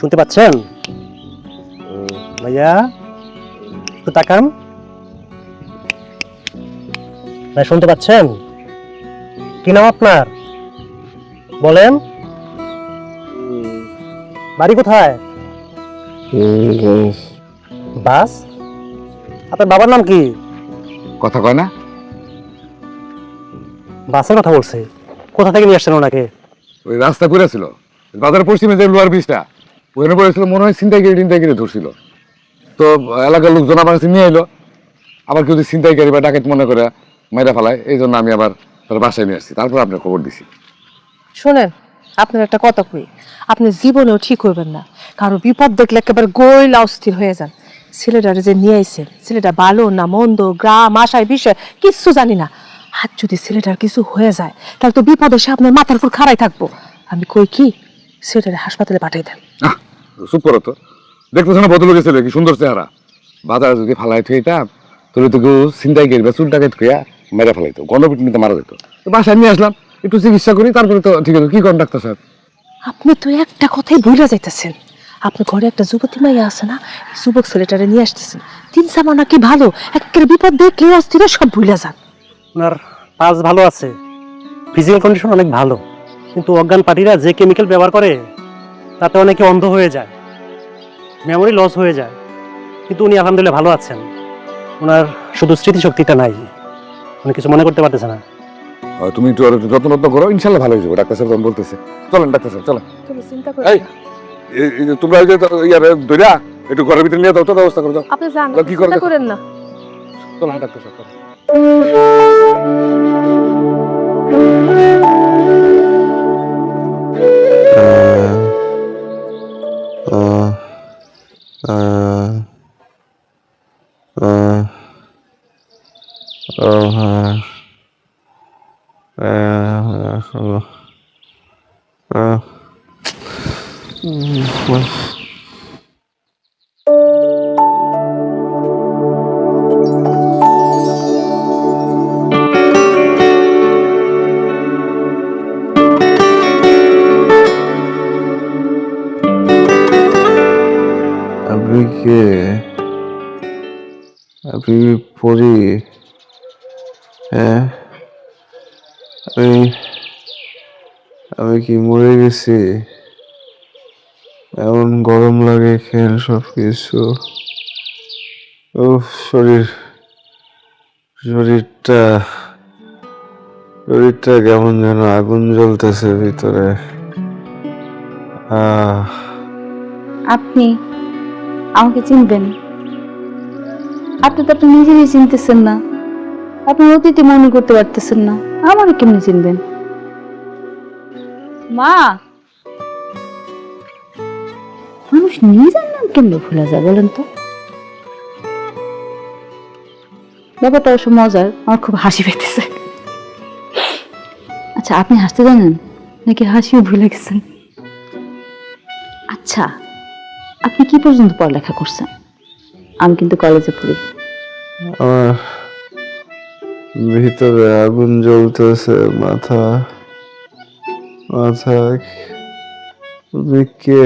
শুনতে পাচ্ছেন? ভাইয়া একটু তাকান। ভাই শুনতে পাচ্ছেন? কি নাম আপনার? বলেন। বাড়ি কোথায়? বাস? আপনার বাবার নাম কি? কথা কয় না? বাসের কথা বলছে। কোথা থেকে নিয়ে আসছেন ওনাকে? ওই রাস্তা করে ছিল বাজারের পশ্চিমে যে লোহার ব্রিজটা ওখানে পড়েছিল, মনে হয় ছিনতাইকারী ধরছিল। তো এলাকার লোকজন আমার কাছে নিয়ে এলো, আবার কেউ যদি ছিনতাইকারী বা ডাকাত মনে করে মেরে ফেলায়, এই জন্য আমি আবার তার বাসায় নিয়ে আসছি, তারপর আপনার খবর দিছি। শোনেন, আপনার একটা কথা কই, আপনি জীবনেও ঠিক হইবেন না। কারো বিপদ দেখলে একেবারে গইলা অস্থির হয়ে যান। ছেলেটারে যে নিয়ে আইছেন, ছেলেটা ভালো না মন্দ, গ্রাম আশায় বিষয় কিচ্ছু জানি না। আর যদি ছেলেটার কিছু হয়ে যায় তাহলে তো বিপদে সে আপনার মাথার উপর খাড়াই থাকবো। আমি কই কি, ছেলেটারে হাসপাতালে পাঠিয়ে দেন। চুপ করো তো, দেখতেছ না বদলে গেছিল কি সুন্দর চেহারা। বাজারে যদি ফালাই থইতাম তাহলে তো কেউ ছিনতাইকারী বা চুল টাকাত খুঁয়া মেরে ফেলাইতো, গণপিটুনিতে মারা যেত। তো বাসায় নিয়ে আসলাম, একটু চিকিৎসা করি, তারপরে তো ঠিক আছে। কি করেন ডাক্তার সাহেব? আপনি তো একটা কথাই ভুলে যাইতেছেন। আপনি ঘরে একটা যুবতী মাইয়া আছে না, এই যুবক ছেলেটারে নিয়ে আসতেছেন। তিন সামানা কি ভালো, একের বিপদ দেখলে অস্থির সব ভুলে যান। ওনার পালস ভালো আছে, ফিজিক্যাল কন্ডিশন অনেক ভালো, কিন্তু অজ্ঞান পার্টিরা যে কেমিক্যাল ব্যবহার করে তাতে অনেকে অন্ধ হয়ে যায়, মেমোরি লস হয়ে যায়। কিন্তু উনি আলহামদুলিল্লাহ ভালো আছেন। ওনার শুধু স্মৃতিশক্তিটা নাই, উনি কিছু মনে করতে পারতেছে না। তুমি একটু আর একটু যত্ন করো, ইনশাল্লাহ ভালো হয়ে যাবে। ডাক্তার সাহেব তখন বলতেছে। চলেন ডাক্তার সাহেব, চলেন। তুমি চিন্তা এই, করেন না। এই যে তোমরা ওই যে ইয়ারে ধইরা একটু ঘরের ভিতরে নিয়ে দাও তো, ব্যবস্থা করে দাও। আপনি জান, কি করে চিন্তা দেখো? করেন না। চলেন ডাক্তার সাহেব, চলেন। আপনি কে? আপনি পড়ি? হ্যাঁ, আমি আমি কি মরে গেছি? এমন গরম লাগে খেল সব কিছু। উফ, শরীরটা শরীরটা কেমন যেন আগুন জ্বলতেছে ভিতরে। আহ আপনি আমাকে চিনবেন? আপনি তো আপনি নিজেরই চিনতেছেন না। আপনি অতীতে মনে করতে পারতেছেন না, আমাকে কেমনি চিনবেন? মা, মানুষ নিজের নাম কেমনে ভুলা যায় বলেন তো? ব্যাপারটা অবশ্য মজার, আমার খুব হাসি পেতেছে। আচ্ছা, আপনি হাসতে জানেন নাকি হাসিও ভুলে গেছেন? আচ্ছা, আপনি কি পর্যন্ত পড়ালেখা করছেন? আমি কিন্তু কলেজে পড়ি। আমার ভিতরে আগুন জ্বলতেছে, মাথা মাথা তুমি কে?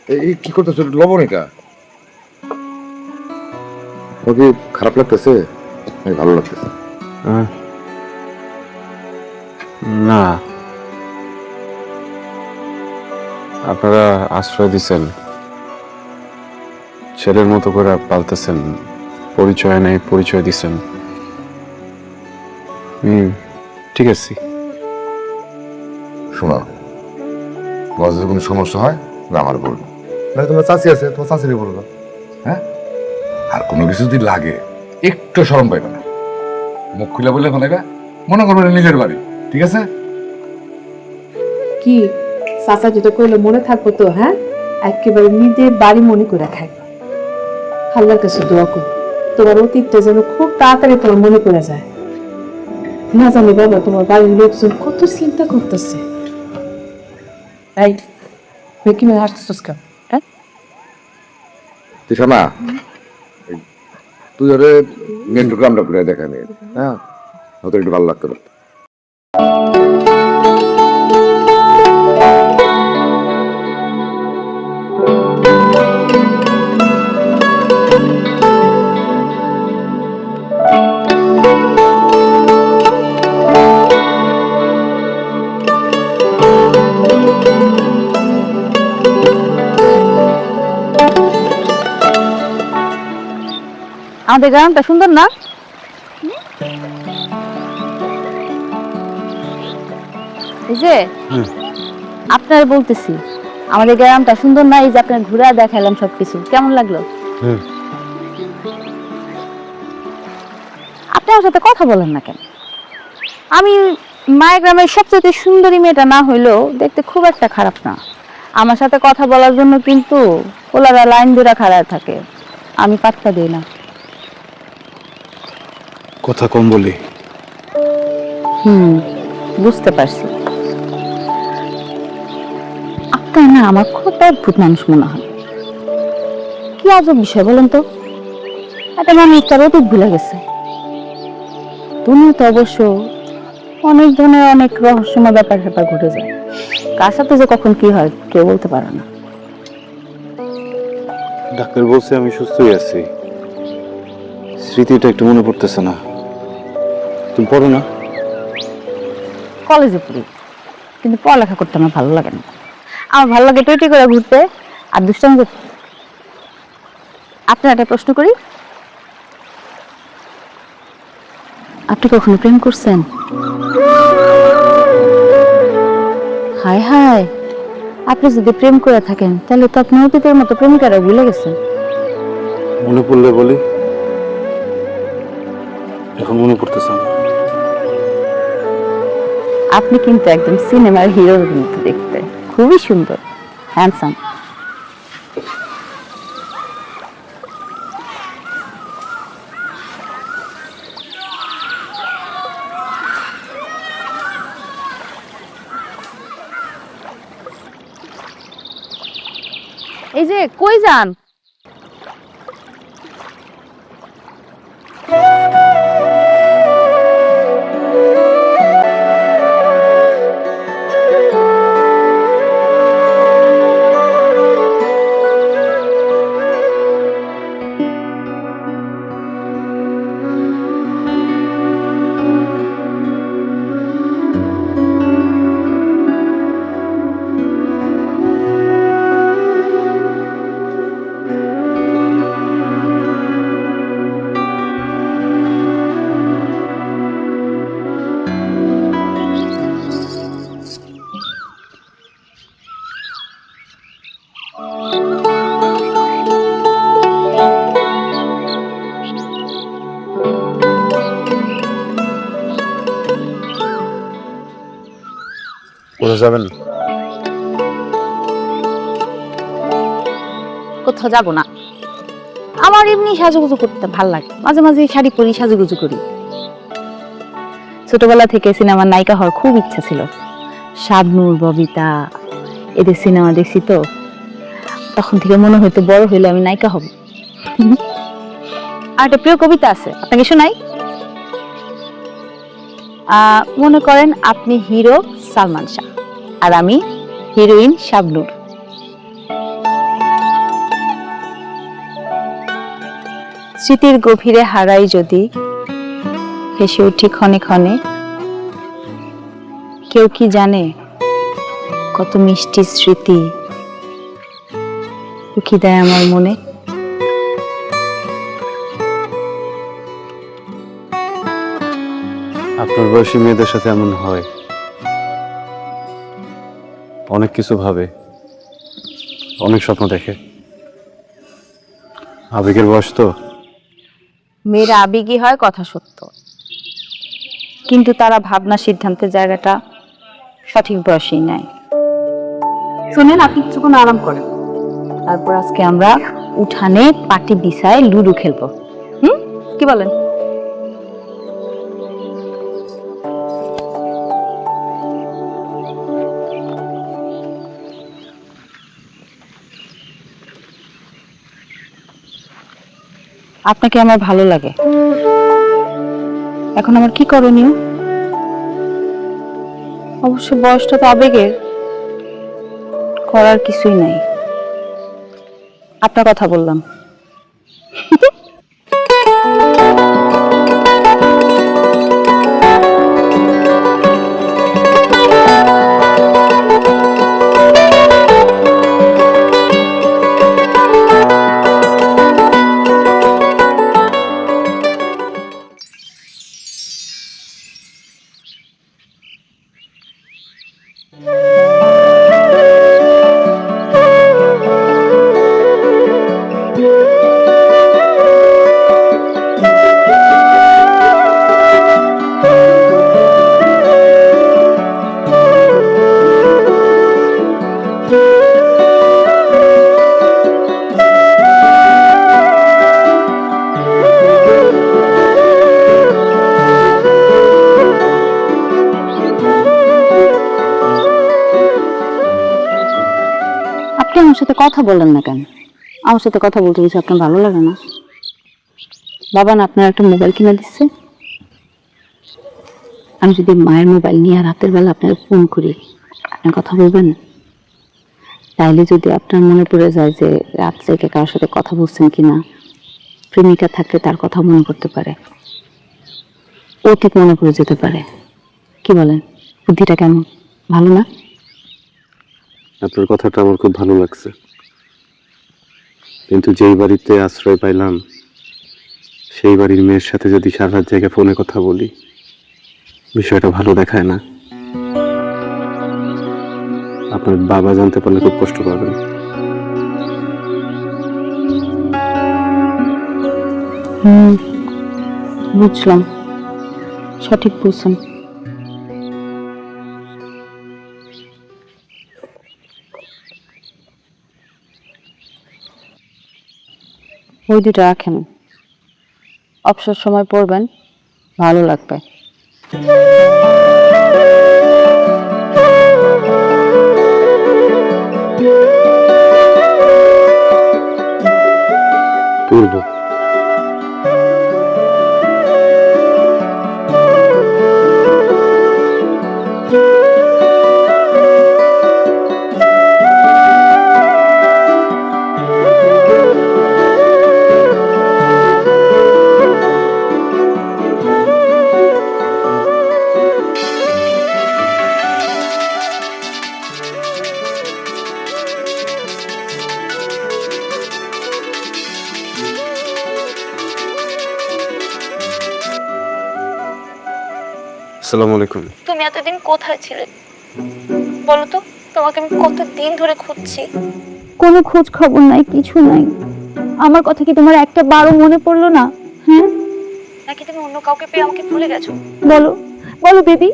এই কি করতেছো? লবণ এটা ওকে খারাপ লাগতেছে? ভালো লাগতেছে? আহ, না, আপনারা আশ্রয় দিচ্ছেন, ছেলের মতো করে পালতেছেন, পরিচয় নেই পরিচয় দিচ্ছেন। ঠিক আছে। শোনো, তোমার যদি কোনো সমস্যা হয় আমার বলবো, মানে তোমার চাচি আছে, তোমার চাচিরই বলবো। হ্যাঁ, আর কোনো কিছু যদি লাগে একটু শরম পাইবে না, মুখ খুলে বলে ফেলাইবে, মনে করবে এটা নিজের বাড়ি। ঠিক আছে? কি চাচা যেটা কইলে মনে থাকবো তো? হ্যাঁ, একেবারে নিজের বাড়ি মনে করে খাই। আল্লাহর কাছে দোয়া করি তোমার অতীতটা যেন খুব তাড়াতাড়ি তোমার মনে পড়ে যায়। না জানি বাবা, তোমার বাড়ির লোকজন কত চিন্তা করতেছে। এই কি মেয়ে হাসতেছিস কেন? হ্যাঁ, না, তুই ওরে মেন প্রোগ্রামটা ঘুরে দেখা নিয়ে, হ্যাঁ, হয়তো একটু ভালো লাগতো। আমাদের গ্রামটা সুন্দর না? এই যে আপনার বলতেছি আমাদের গ্রামটা সুন্দর না? এই যে আপনার ঘুরে দেখাইলাম সবকিছু, কেমন লাগলো? আপনি আমার সাথে কথা বলেন না কেন? আমি মায়ের গ্রামের সবচেয়ে সুন্দরী মেয়েটা না হইলেও দেখতে খুব একটা খারাপ না। আমার সাথে কথা বলার জন্য কিন্তু ওলারা লাইন ধরে খাড়ায় থাকে, আমি পাত্তা দিই না। কথা কম বলি। বুঝতে পারছি। আপনার না আমার খুব অদ্ভুত মানুষ মনে হয়। কি আজব বিষয় বলেন তো? একটা মানুষ তার অতীত ভুলে গেছে। দুনিয়াতে অবশ্য অনেক ধরনের অনেক রহস্যময় ব্যাপার স্যাপার ঘটে যায়, কার সাথে যে কখন কি হয় কেউ বলতে পারে না। ডাক্তার বলছে আমি সুস্থই আছি, স্মৃতিটা একটু মনে পড়তেছে না। তুমি পড়ো না? কলেজে পড়ি, কিন্তু পড়ালেখা করতে আমার ভালো লাগে না। আমার ভালো লাগে টুইটি করে ঘুরতে আর দুষ্টামি করতে। আপনার একটা প্রশ্ন করি, আপনি কখনো প্রেম করছেন? হায় হায়, আপনি যদি প্রেম করে থাকেন তাহলে তো আপনি অতীতের মতো প্রেমিকারা ভুলে গেছেন। মনে পড়লে বলি, এখন মনে পড়তেছে না। আপনি কিন্তু একদম সিনেমার হিরোর মতো দেখতে, খুবই সুন্দর, হ্যান্ডসাম। এই যে কই যান? কোথাও যাবেন? কোথাও যাব না, আমার এমনি সাজুগুজু করতে ভাল লাগে, মাঝে মাঝে শাড়ি পরি, সাজুগুজু করি। ছোটবেলা থেকে সিনেমার নায়িকা হওয়ার খুব ইচ্ছা ছিল। শাবনূর, ববিতা এদের সিনেমা দেখছি তো, তখন থেকে মনে হইতো বড় হইলে আমি নায়িকা হব। আর একটা প্রিয় কবিতা আছে, আপনাকে শোনাই। মনে করেন আপনি হিরো সালমান শাহ আর আমি হিরোইন শাবনূর। স্মৃতির গভীরে হারাই যদি, হেসে উঠি ক্ষণে ক্ষণে, কেউ কি জানে কত মিষ্টি স্মৃতি উকি দেয় আমার মনে। আপনার বয়সী মেয়েদের সাথে এমন হয়, অনেক কিছু ভাবে, অনেক স্বপ্ন দেখে। আবেগের বয়স তো। মেয়েরা আবেগী হয় কথা সত্য, কিন্তু তারা ভাবনা সিদ্ধান্তের জায়গাটা সঠিক বয়সেই নেয়। শুনেন, আপনি কিছুক্ষণ আরাম করেন, তারপর আজকে আমরা উঠানে পাটি বিছায় লুডো খেলবো। কি বলেন? আপনাকে আমার ভালো লাগে, এখন আমার কি করণীয়? অবশ্য বয়সটা তো আবেগের, করার কিছুই নাই। আপনার কথা বললাম। আপনি আমার সাথে কথা বলেন না কেন? আমার সাথে কথা বলতে কিছু আপনার ভালো লাগে না? বাবা না আপনার একটা মোবাইল কিনে দিচ্ছে। আমি যদি মায়ের মোবাইল নিয়ে রাতের বেলা আপনাকে ফোন করি, আপনি কথা বলবেন? তাইলে যদি আপনার মনে পড়ে যায় যে রাত্রে কে কারোর সাথে কথা বলছেন কিনা, প্রেমিকা থাকলে তার কথা মনে করতে পারে, অতীত মনে পড়ে যেতে পারে। কি বলেন? বুদ্ধিটা কেমন? ভালো না? আপনার কথাটা আমার খুব ভালো লাগছে, কিন্তু যেই বাড়িতে আশ্রয় পাইলাম সেই বাড়ির মেয়ের সাথে যদি সারা রাত জায়গায় ফোনে কথা বলি, বিষয়টা ভালো দেখায় না। আপনার বাবা জানতে পারলে খুব কষ্ট পাবেন। বুঝলাম, সঠিক বলছেন। ওই দুটো রাখেন, অবসর সময় পড়বেন, ভালো লাগবে। পূর্ব আসসালামু আলাইকুম। তুমি এতদিন কোথায় ছিলে বলো তো? তোমাকে আমি কতদিন ধরে খুঁজছি। কোনো খোঁজ খবর নাই, কিছু নাই। আমার কথা কি তোমার একটা বারও মনে পড়লো না? হ্যাঁ, নাকি তুমি অন্য কাউকে পেয়ে আমাকে ভুলে গেছো? বলো বলো বেবি।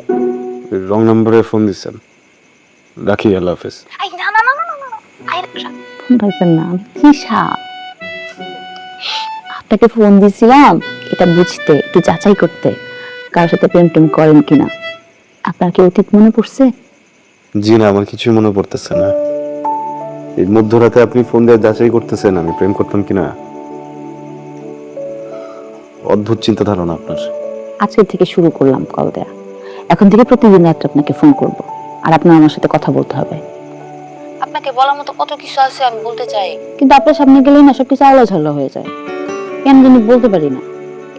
রং নম্বরে ফোন দিচ্ছেন, রাখি, আল্লাহ হাফেজ। আই না না না না না না, আই ফোন রাখবেন না, আমি তৃষা। আপনাকে ফোন দিয়েছিলাম এটা বুঝতে, একটু যাচাই করতে কারোর সাথে প্রেম টেম করেন কিনা। আপনার কি অতীত মনে পড়ছে? জি না, আমার কিছুই মনে পড়তেছে না। এই মধ্যরাতে আপনি ফোন দিয়ে যাচাই করতেছেন আমি প্রেম করতাম কিনা? অদ্ভুত চিন্তা ধারণা আপনার। আজকের থেকে শুরু করলাম কল দেয়া। এখন থেকে প্রতিদিন রাত্রে আপনাকে ফোন করব, আর আপনার আমার সাথে কথা বলতে হবে। আপনাকে বলার মতো কত কিছু আছে আমি বলতে চাই, কিন্তু আপনার সামনে গেলেই না সবকিছু আলোঝালো হয়ে যায়, কেন জানি বলতে পারি না।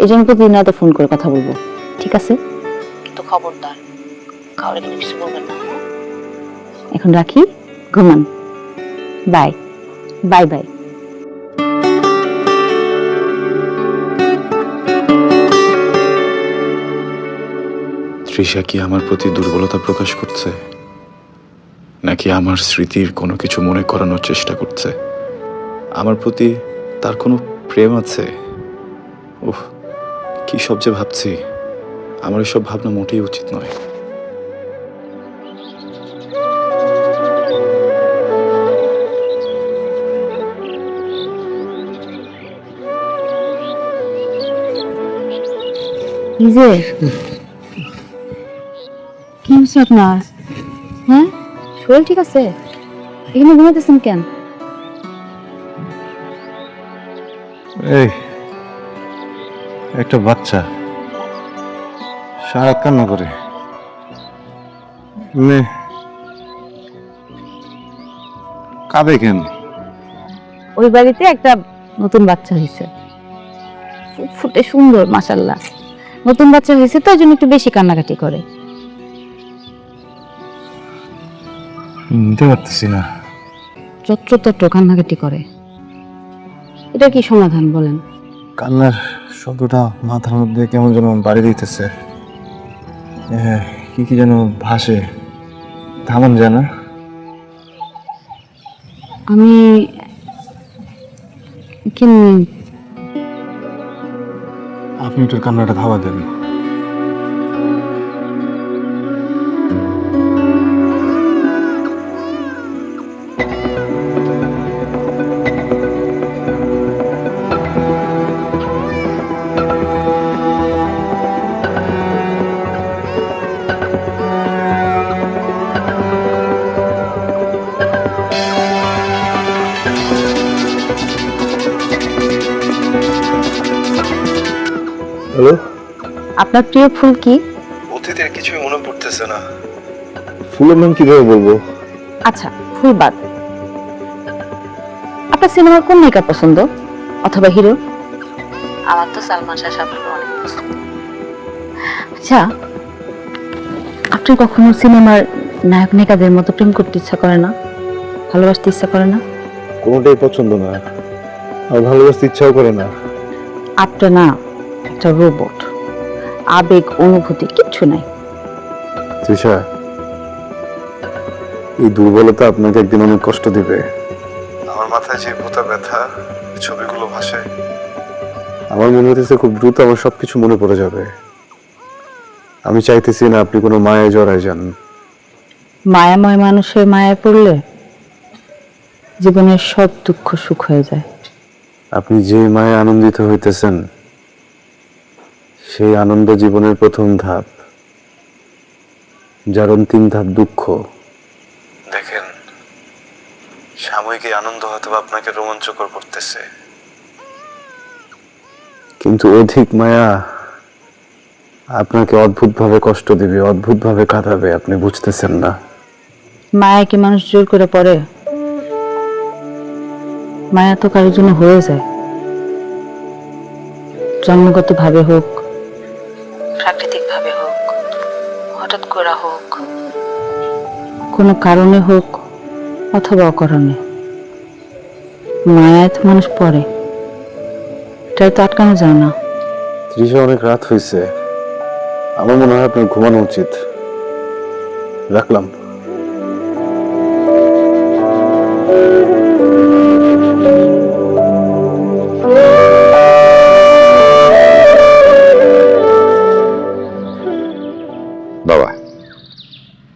এই জন্য প্রতিদিন রাতে ফোন করে কথা বলবো, ঠিক আছে? কিন্তু খবরদার কাউরে কিন্তু কিছু বলবেন না। এখন রাখি, ঘুমান। Bye bye bye. তৃষা কি আমার প্রতি দুর্বলতা প্রকাশ করছে, নাকি আমার স্মৃতির কোনো কিছু মনে করানোর চেষ্টা করছে? আমার প্রতি তার কোনো প্রেম আছে? ওহ, কি সব যে ভাবছি। আমার এসব ভাবনা মোটেই উচিত নয়। কি হচ্ছে আপনার? হ্যাঁ, শরীর ঠিক আছে? এখানে ঘুমাতেছেন কেন? এই একটা বাচ্চা সারা কান্না করে, কাঁদে কেন? ওই বাড়িতে একটা নতুন বাচ্চা হয়েছে, ফুটে সুন্দর মাশাল্লাহ। নতুন বাচ্চা হয়েছে তো ওই জন্য একটু বেশি কান্নাকাটি করে। নিতে পারতেছি না। চত্র কান্নাকাটি করে। এটা কি সমাধান বলেন? কান্নার শব্দটা মাথার মধ্যে কেমন যেন বাড়ি দিতেছে, কি কি যেন ভাসে, থামান যায় না। আমি আপনি একটু কান্নাটা থামা দেন। হ্যালো, আপনার প্রিয় ফুল কি? অতীতের কিছুই মনে পড়তেছে না। ফুলের নাম কিভাবে বলবো? আচ্ছা, ফুল বাদ। আপনার সিনেমার কোন নায়িকা পছন্দ অথবা হিরো? আমার তো সালমান শাহ সাহেব অনেক পছন্দ। আচ্ছা, আপনার কখনো সিনেমার নায়ক নায়িকাদের মতো প্রেম করতে ইচ্ছা করে না? ভালোবাসতে ইচ্ছা করে না? কোনোটাই পছন্দ না, আর ভালোবাসতে ইচ্ছাও করে না। আপনার না একটা রোবট, আবেগ অনুভূতি কিচ্ছু নাই। তৃষা, এই দুর্বলতা আপনাকে একদিন অনেক কষ্ট দিবে। আমার মাথায় যে ভূতা ব্যথা, ছবিগুলো ভাসে, আমার মনে হতেছে খুব দ্রুত আমার সবকিছু মনে পড়ে যাবে। আমি চাইতেছি না আপনি কোনো মায়ায় জড়ায় যান। মায়াময় মানুষের মায়ায় পড়লে জীবনের সব দুঃখ সুখ হয়ে যায়। আপনি যে মায়ে আনন্দিত হইতেছেন, সেই আনন্দ জীবনের প্রথম ধাপ, যার অন্তিম ধাপ দুঃখ। দেখেন, সাময়িক এই আনন্দ হয়তো আপনাকে রোমাঞ্চকর করতেছে, কিন্তু অধিক মায়া আপনাকে অদ্ভুতভাবে কষ্ট দিবে, অদ্ভুতভাবে কাঁদাবে। আপনি বুঝতেছেন না। মায়া কি মানুষ জোর করে পড়ে? মায়া তো কারোর জন্য হয়ে যায়, জন্মগত ভাবে হোক, প্রাকৃতিক ভাবে হোক, হঠাৎ করে হোক, কোনো কারণে হোক অথবা অকারণে। মায়ায় তো মানুষ পড়ে, এটা তো আটকানো যায় না। তৃষা, অনেক রাত হয়েছে, আমার মনে হয় আপনার ঘুমানো উচিত। রাখলাম। বাবা,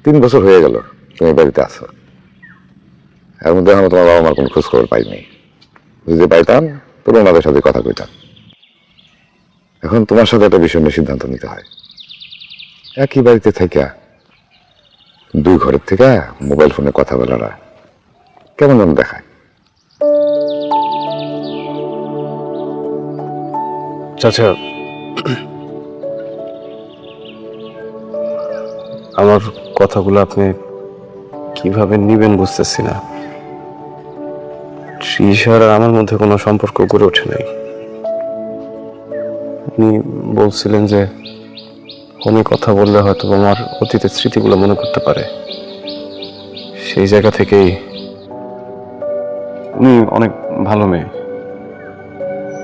3 বছর হয়ে গেল তুমি বাড়িতে আছো। এর মধ্যে আমরা তোমার বাবা মার কোনো খোঁজ খবর পাইনি। যদি পাইতাম তবে ওনাদের সাথে কথা কইতাম। এখন তোমার সাথে একটা বিষয় নিয়ে সিদ্ধান্ত নিতে হয়। একই বাড়িতে থেকে 2 ঘরের থেকে মোবাইল ফোনে কথা বলাটা কেমন যেন দেখায়। চাচা, আমার কথাগুলো আপনি কিভাবে নিবেন বুঝতেছি না। তৃষার আর আমার মধ্যে কোনো সম্পর্ক গড়ে ওঠে নাই। আপনি বলছিলেন যে ফোনে কথা বললে হয়তো আমার অতীতের স্মৃতিগুলো মনে করতে পারে। সেই জায়গা থেকেই উনি অনেক ভালো মেয়ে,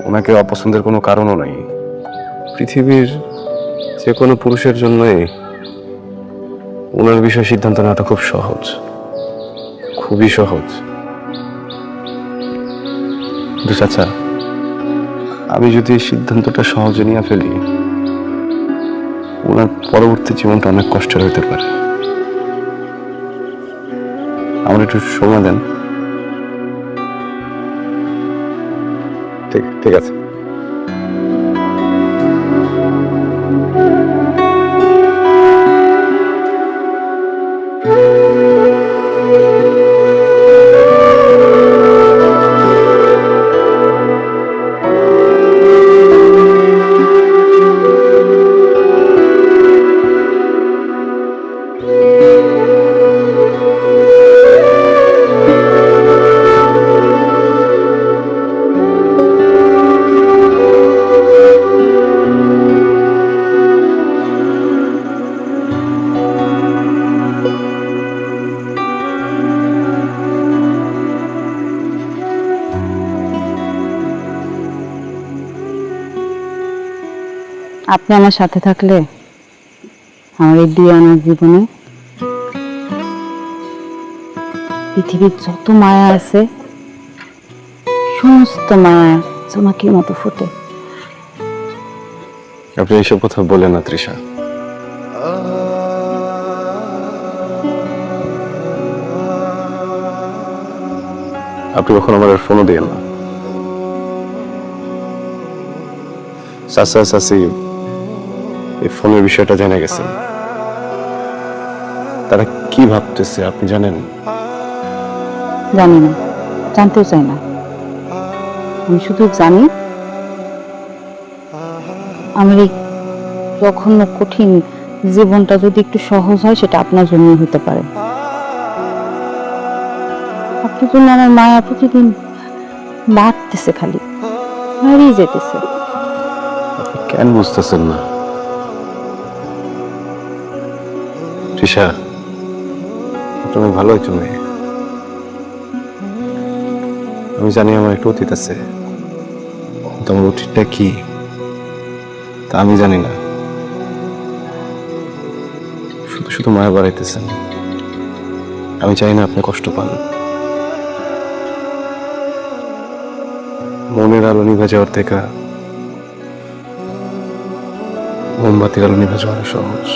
ওনাকে অপছন্দের কোনো কারণও নাই। পৃথিবীর যে কোনো পুরুষের জন্যই ওনার বিষয়ে সিদ্ধান্ত নেওয়াটা খুব সহজ, খুবই সহজ। কিন্তু চাচা, আমি যদি এই সিদ্ধান্তটা সহজে নিয়ে ফেলি, ওনার পরবর্তী জীবনটা অনেক কষ্টের হতে পারে। আমার একটু সময় দেন। ঠিক আছে। আপনি আমার সাথে থাকলে আমার এই দিয়ানার জীবনে পৃথিবীর যত মায়া আছে সমস্ত মায়া জোনাকির মতো ফুটে। আপনি এইসব কথা বলেন না তৃষা। আপনি কখন আমার ফোনও দিয়েন না। চাচা চাচি এই ফোনের বিষয়টা জেনে গেছেন। তারা কি ভাবতেছে আপনি জানেন? জানি না, জানতেও চাই না। আমি শুধু জানি আমার এই জঘন্য কঠিন জীবনটা যদি একটু সহজ হয় সেটা আপনার জন্য হতে পারে। আপনার জন্য আমার মায়া প্রতিদিন বাড়তেছে, খালি হারিয়ে যেতেছে। কেন বুঝতেছেন না তৃষা? তুমি ভালো একজন মেয়ে। আমি জানি আমার একটা অতীত আছে, তোমার অতীতটা কি তা আমি জানি না। শুধু শুধু মায়া বাড়াইতেছেন। আমি চাই না আপনি কষ্ট পান। মনের আলো নিভে যাওয়ার থেকে মোমবাতির আলো নিভে যাওয়া সহজ।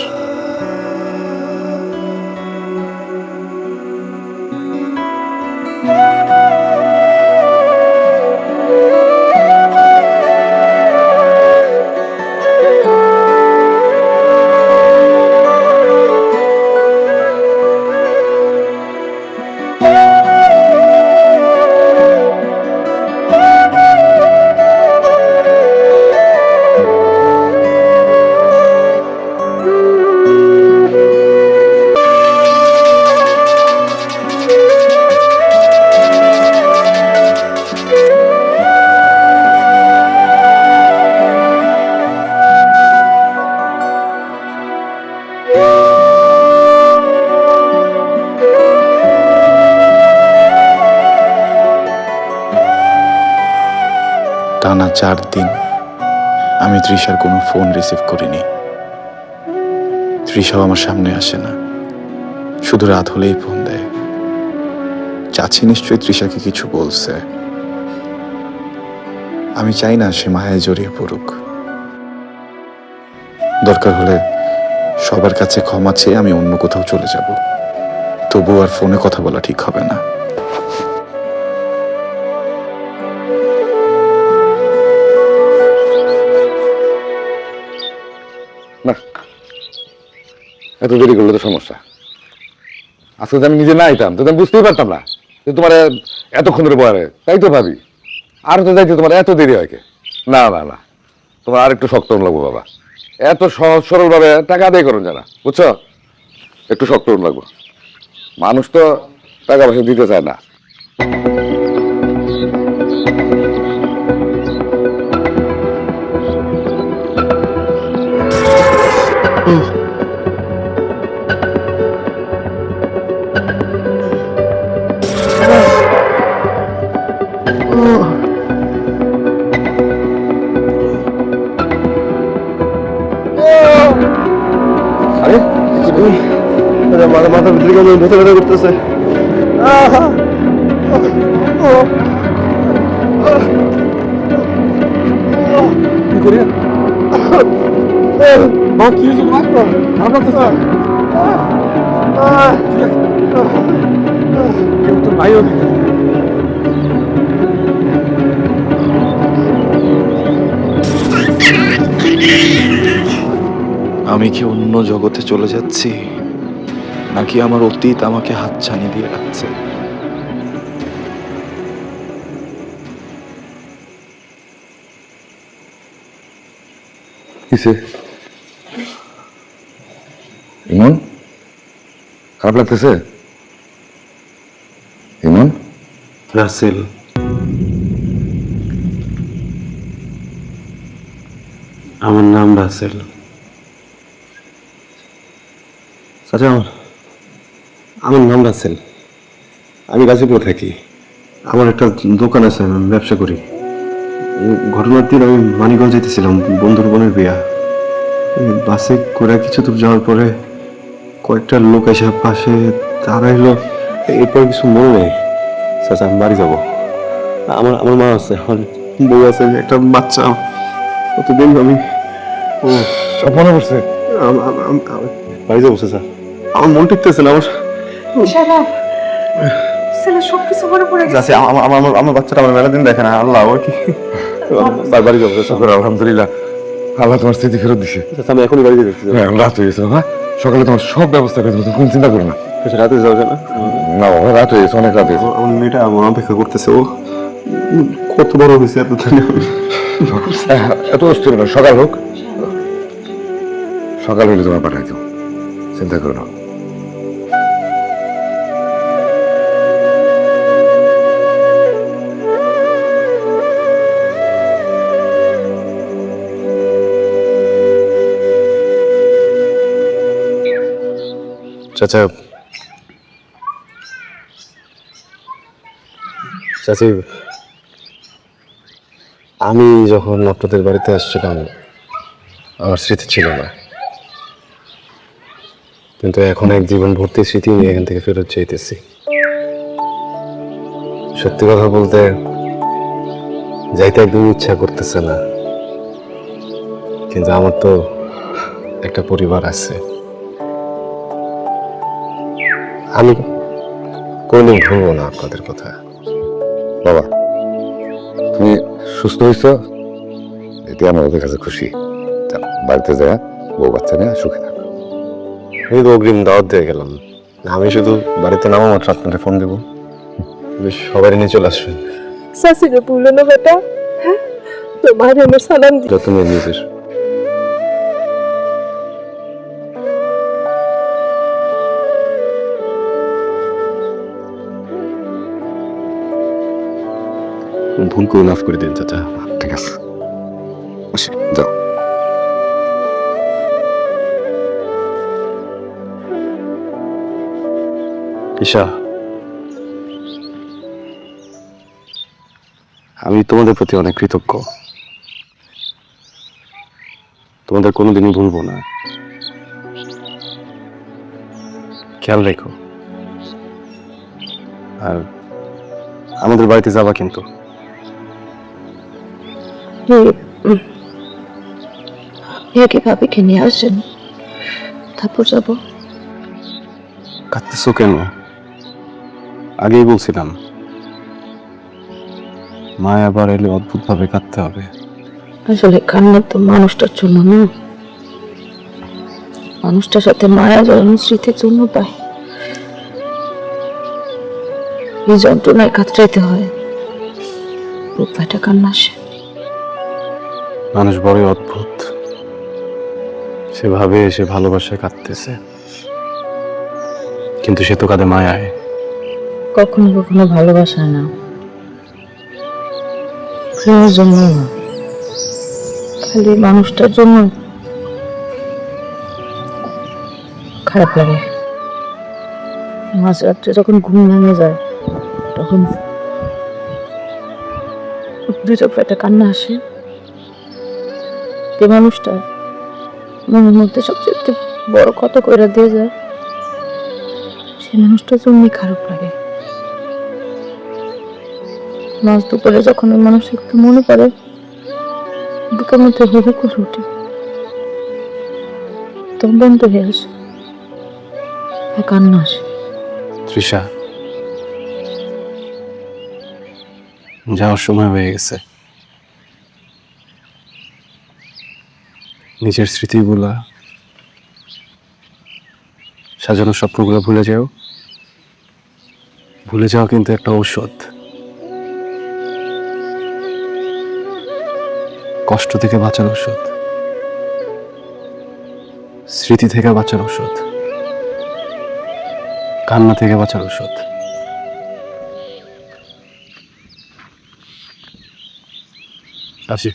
টানা 4 দিন আমি তৃষার কোনো ফোন রিসিভ করিনি। তৃষাও আমার সামনে আসে না, শুধু রাত হলেই ফোন দেয়। চাচি নিশ্চয়ই তৃষাকে কিছু বলছে। আমি চাই না সে মায়ায় জড়িয়ে পড়ুক। দরকার হলে সবার কাছে ক্ষমা চেয়ে আমি অন্য কোথাও চলে যাব, তবু আর ফোনে কথা বলা ঠিক হবে না। না, এত দেরি করলে তো সমস্যা। আজকে যদি আমি নিজে না আইতাম তো আমি বুঝতেই পারতাম না যে তোমার এতক্ষণ ধরে বয়ারে। তাই তো ভাবি আর তো যাইতে তোমার এত দেরি হয় কে? না না না, তোমার আর একটু শক্ত লাগবো বাবা। এত সহজ সরল ভাবে টাকা আদায় করুন যারা, বুঝছো? একটু শক্ত লাগবো। মানুষ তো টাকা পয়সা দিতে চায় না। আরে মাথা ভিতরে কেমন ব্যথা ব্যথা করতেছে। কি করি? কি ভাই আমি কি অন্য জগতে চলে যাচ্ছি, নাকি আমার অতীত আমাকে হাতছানি দিয়ে রাখছে? কিসে ইমন? খারাপ লাগতেছে? ইমন? রাসেল, আমার নাম রাসেল। আচ্ছা, আমার নাম রাসেল। আমি গাজীপুরে থাকি। আমার একটা দোকান আছে, আমি ব্যবসা করি। ঘটনার দিন আমি মানিকগঞ্জ যেতেছিলাম, বন্ধুর বোনের বিয়া। বাসে করে কিছু দূর যাওয়ার পরে কয়েকটা লোক এসে পাশে দাঁড়াইলো, এরপর কিছু মনে নেই। চাচা আমি বাড়ি যাবো, আমার আমার মা আছে, আমার বউ আছে, একটা বাচ্চা, প্রতিদিন আমি ও সব মনে পড়ছে? বাড়ি যাবো চাচা, আমার মন টিকতেছে না। আমার ছেলে সবকিছু মনে পড়ে গেছে। যাচ্ছে আমার বাচ্চাটা আমার মেলা দিন দেখে না, আল্লাহ ওর কি বাড়ি যাবো চাচা। শুকর আলহামদুলিল্লাহ, আল্লাহ তোমার স্মৃতি ফেরত দিছে। চাচা আমি এখনই বাড়ি যেতে হ্যাঁ, রাত হয়ে গেছে বাবা, সকালে তোমার সব ব্যবস্থা করে দেবো, তুমি কোনো চিন্তা করো না। রাতে যাওয়া যায় না? না বাবা, রাত হয়ে গেছে, অনেক রাত হয়েছে। আমার মেয়েটা আমার অপেক্ষা করতেছে, ও কত বড় হয়েছে এত এত অস্থির না, সকাল হোক, সকাল হইলে তোমার পাঠাই দেবো, চিন্তা করো না। চাচা, চাচি, আমি যখন আপনাদের বাড়িতে আসছিলাম আমার স্মৃতি ছিল না, কিন্তু এখন এক জীবন ভর্তি স্মৃতি নিয়ে এখান থেকে ফেরত চাইতেছি। সত্যি কথা বলতে যাইতে একদম ইচ্ছা করতেছে না, কিন্তু আমার তো একটা পরিবার আছে, আমি কোনদিন ভুলবো না আপনাদের কথা। বাবা, তুমি সুস্থ হয়েছ, এতে আমি ওদের কাছে খুশি। যাও, বাড়িতে যায় বউ বাচ্চা নিয়ে সুখে থাকো। আমি তো অগ্রিম দাওয়াত দিয়ে গেলাম, আমি শুধু বাড়িতে নামা মাত্র আপনাদের ফোন দেবো, বেশ সবাই নিয়ে চলে আসবেন। শাশুড়ি বললো না বেটা, হ্যাঁ তোমার আমার সালাম দি। যত নিয়ে নিজের ভুল করে মাফ করে দিন চাচা। ঠিক আছে, আসি, যাও। ঈশা, আমি তোমাদের প্রতি অনেক কৃতজ্ঞ, তোমাদের কোনোদিনই ভুলবো না। খেয়াল রেখো, আর আমাদের বাড়িতে যাবা কিন্তু। ভাবিকে নিয়ে আসেন, তারপর যাবো। কাঁদতেছো কেন? আগেই বলছিলাম মায়া আবার এলে অদ্ভুত ভাবে কাঁদতে হবে। আসলে কান্না তো মানুষটার জন্য না, মানুষটার সাথে মায়া জড়ানো স্মৃতির জন্য পায়। এই যন্ত্রণায় কাতরাইতে হয়, বুক ফাটা কান্না আসে। মানুষ বড়ই অদ্ভুত, সেভাবে সে ভালোবাসায় কাঁদতেছে, কিন্তু সে তো কাঁদে মায়ায়। কখনো কখনো ভালোবাসা না, প্রেমের জন্য না, খালি মানুষটার জন্য খারাপ লাগে। মাঝরাত্রে যখন ঘুম ভেঙে যায়, তখন দুই চোখ একটা কান্না আসে। যে মানুষটা মনের মধ্যে সবচেয়ে বড় ক্ষত করে দিয়ে যায়, সেই মানুষটার জন্যই খারাপ লাগে। মাঝ দুপুরে যখন ওই মানুষ একটু মনে পড়ে, বুকের মধ্যে হুহু করে উঠে, তখন বন্ধ হয়ে আসে, আর কান্না আসে। তৃষা, যাওয়ার সময় হয়ে গেছে। নিজের স্মৃতিগুলা, সাজানো স্বপ্নগুলো ভুলে যাও। ভুলে যাওয়া কিন্তু একটা ঔষধ, কষ্ট থেকে বাঁচার ঔষধ, স্মৃতি থেকে বাঁচার ঔষধ, কান্না থেকে বাঁচার ঔষধ। আসি।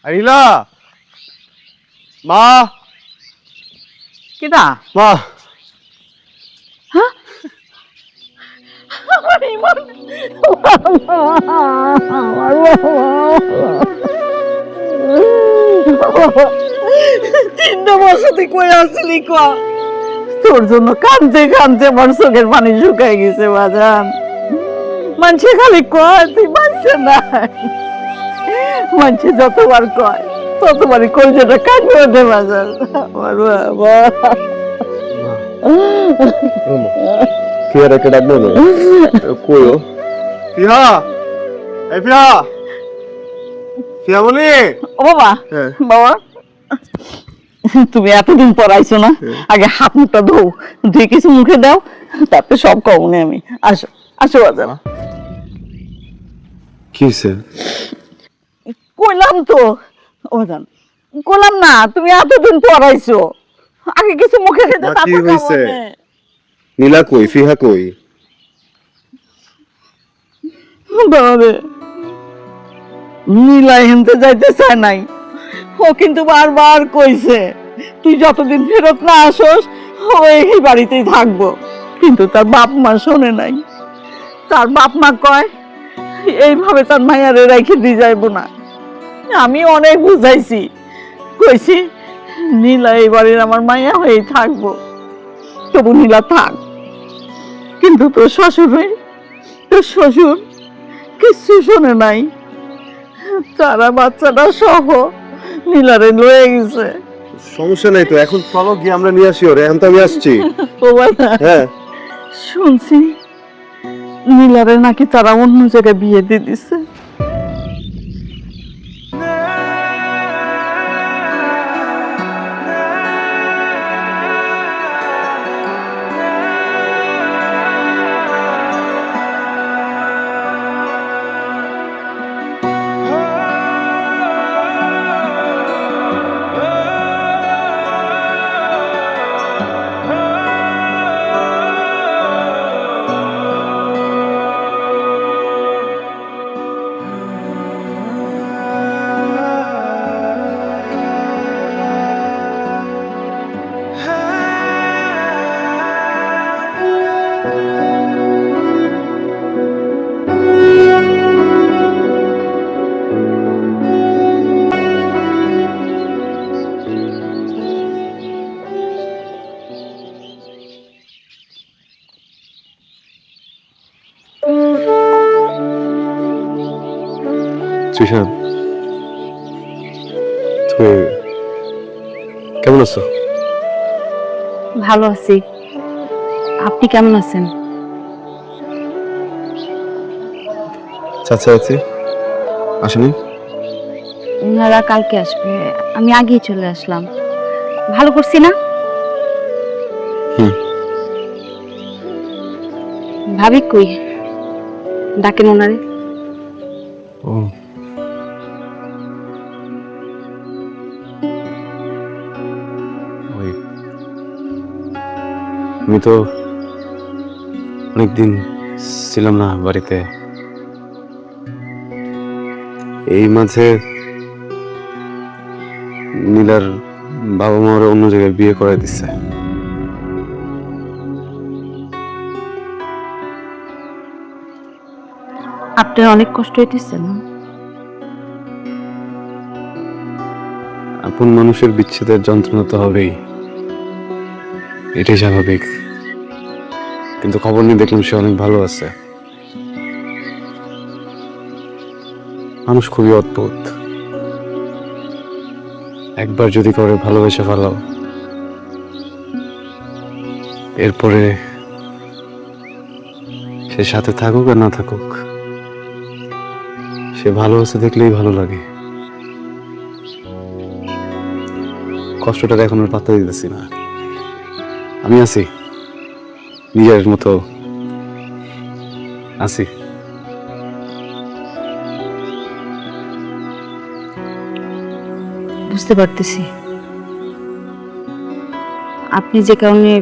আইলা মা কিটা মা তিনটা বছর তুই কই আসলি ক তোর জন্য কাঁদতে কাঁদতে আমার চোখের পানি শুকাই গেছে বাজান মানুষে খালি কয় তুই বাঁচছে না মানুষে যতবার কয় ততবারই কলজাটা কাঁদবে ওঠে বাজান আমার বাবা কি আর একটা ডাকবো না কইও ফিহা এই ফিহা ফিহা বলি ও বাবা বাবা তুমি এতদিন পর আইছো না আগে হাত মুখটা ধোও ধুয়ে কিছু মুখে দাও তারপরে সব কমনে আমি আসো আসো বাজান কি হয়েছে কইলাম তো ও জান কইলাম না তুমি এতদিন পর আইছো আগে কিছু মুখে খেতে মা, কি তারপর হইছে? খাওয়ানে। নীলা কই ফিহা কই বাবারে নীলাই হেনতে যাইতে চায় নাই ও কিন্তু বারবার কইছে তুই যতদিন ফেরত না আসোস ও এই বাড়িতেই থাকবো কিন্তু তার বাপ মা শোনে নাই তার বাপ মা কয় এইভাবে তার মাইয়ারে রেখে দিয়ে যাইব না আমি অনেক বুঝাইছি কইছি নীলা এই বাড়ির আমার মাইয়া হয়েই থাকবো তবু নীলা থাক কিন্তু তোর শ্বশুর কিচ্ছু শোনে নাই তারা বাচ্চাটা সহ নীলারে লয়ে গেছে সমস্যা নাই তো এখন চলো গিয়ে আমরা নিয়ে আসি ওরে এখন তো আমি আসছি ও বাবা হ্যাঁ শুনছি নীলারে নাকি তারা অন্য জায়গায় বিয়ে দিয়ে দিছে তৃষা তুমি কেমন আছো ভালো আছি, আপনি কেমন আছেন? চাচা আছে আসেনি ওনারা কালকে আসবে, আমি আগেই চলে আসলাম। ভালো করছি না? হুম। ভাবি কই? ডাকেন ওনারে। ও ওই আমি তো অনেকদিন ছিলাম না বাড়িতে, এই মাঝে নীলার বাবা মা ওরা অন্য জায়গায় বিয়ে করে দিচ্ছে। আপনার অনেক কষ্ট হইতেছে না? আপন মানুষের বিচ্ছেদের যন্ত্রণা তো হবেই, এটাই স্বাভাবিক। কিন্তু খবর নিয়ে দেখলাম সে অনেক ভালো আছে। মানুষ খুবই অদ্ভুত, একবার যদি করে ভালোবেসে ফেলাও, এরপরে সে সাথে থাকুক আর না থাকুক, সে ভালো আছে দেখলেই ভালো লাগে। কষ্টটাকে এখন আর পাত্তা দিতেছি না, আমি আছি নিজের মতো আছি। বুঝতে পারতেছি আপনি যে কারণে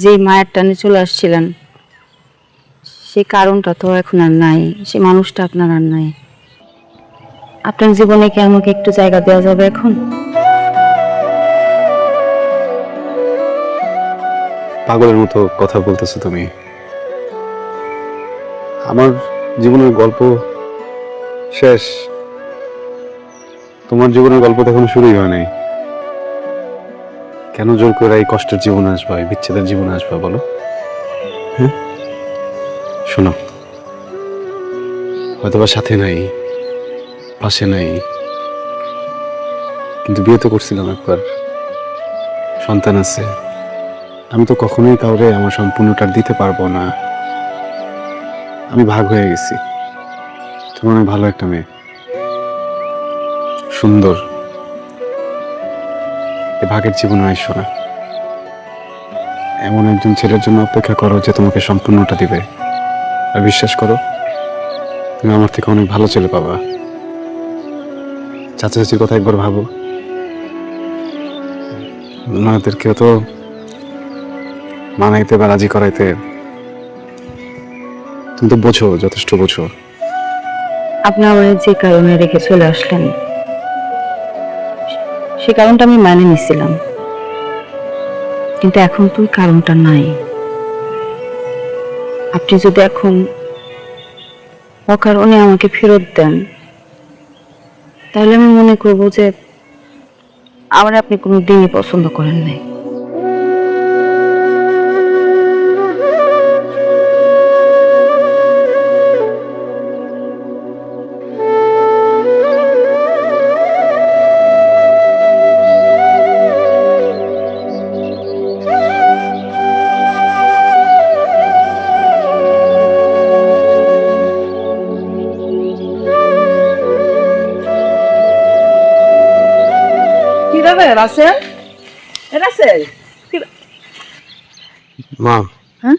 যে মায়ের টানে চলে আসছিলেন সে কারণটা তো এখন আর নাই, সে মানুষটা আপনার আর নাই। আপনার জীবনে কি আমাকে একটু জায়গা দেওয়া যাবে এখন? পাগলের মতো কথা বলতেছো তুমি। আমার জীবনের গল্প শেষ, তোমার জীবনের গল্প তো এখনো শুরুই হয় নাই। কেন জোর করে এই কষ্টের জীবনে আসবা, এই বিচ্ছেদের জীবনে আসবা বলো? হ্যাঁ, শোনো, হয়তোবা সাথে নাই, পাশে নাই, কিন্তু বিয়ে তো করছিলাম একবার, সন্তান আছে। আমি তো কখনোই কাউরে আমার সম্পূর্ণটা দিতে পারবো না। আমি ভাগ হয়ে গেছি। তুমি অনেক ভালো একটা মেয়ে, সুন্দর। এ ভাগের জীবনে আইসো না। এমন একজন ছেলের জন্য অপেক্ষা করো যে তোমাকে সম্পূর্ণটা দিবে। আর বিশ্বাস করো, তুমি আমার থেকে অনেক ভালো ছেলে পাবা। চাচা চাচির কথা একবার ভাবো, ওনাদেরকেও তো মানাইতে বা রাজি করাইতে তুমি তো বোঝো, যথেষ্ট বোঝো। আপনি আমার যে কারণে রেখে চলে আসলেন, সে কারণটা আমি মানে নিছিলাম, কিন্তু এখন তো ওই কারণটা নাই। আপনি যদি এখন অকারণে আমাকে ফেরত দেন, তাহলে আমি মনে করব যে আমার আপনি কোনো দিনই পছন্দ করেন নাই। কি রে রাসেল? রাসেল, মা, হ্যাঁ?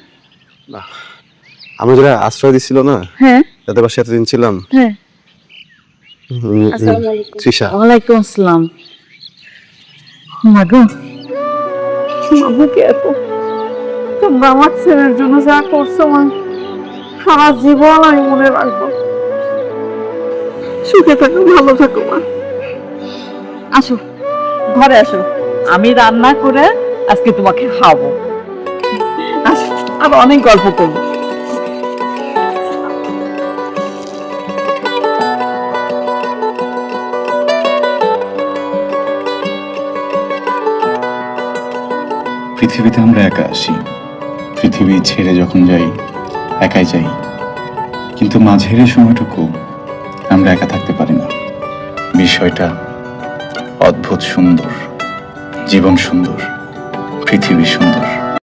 আমি যারা আশ্রয় দিছিল না, হ্যাঁ যাদের বাসায় এতদিন ছিলাম, হ্যাঁ। তৃষা, ওয়ালাইকুম আসসালাম। মাগো, মাগুকে এত তোমরা আমার ছেলের জন্য যা করছো, মা সারা জীবন আমি মনে রাখবো। সুখে থাকো, ভালো থাকো মা। আসো, ঘরে আসো, আমি রান্না করে আজকে তোমাকে খাওয়াবো। আসো, আর অনেক গল্প করবো। পৃথিবীতে আমরা একা আসি, পৃথিবী ছেড়ে যখন যাই একাই যাই, কিন্তু মাঝের এই সময়টুকু আমরা একা থাকতে পারি না। বিষয়টা অদ্ভুত সুন্দর, জীবন সুন্দর, পৃথিবী সুন্দর।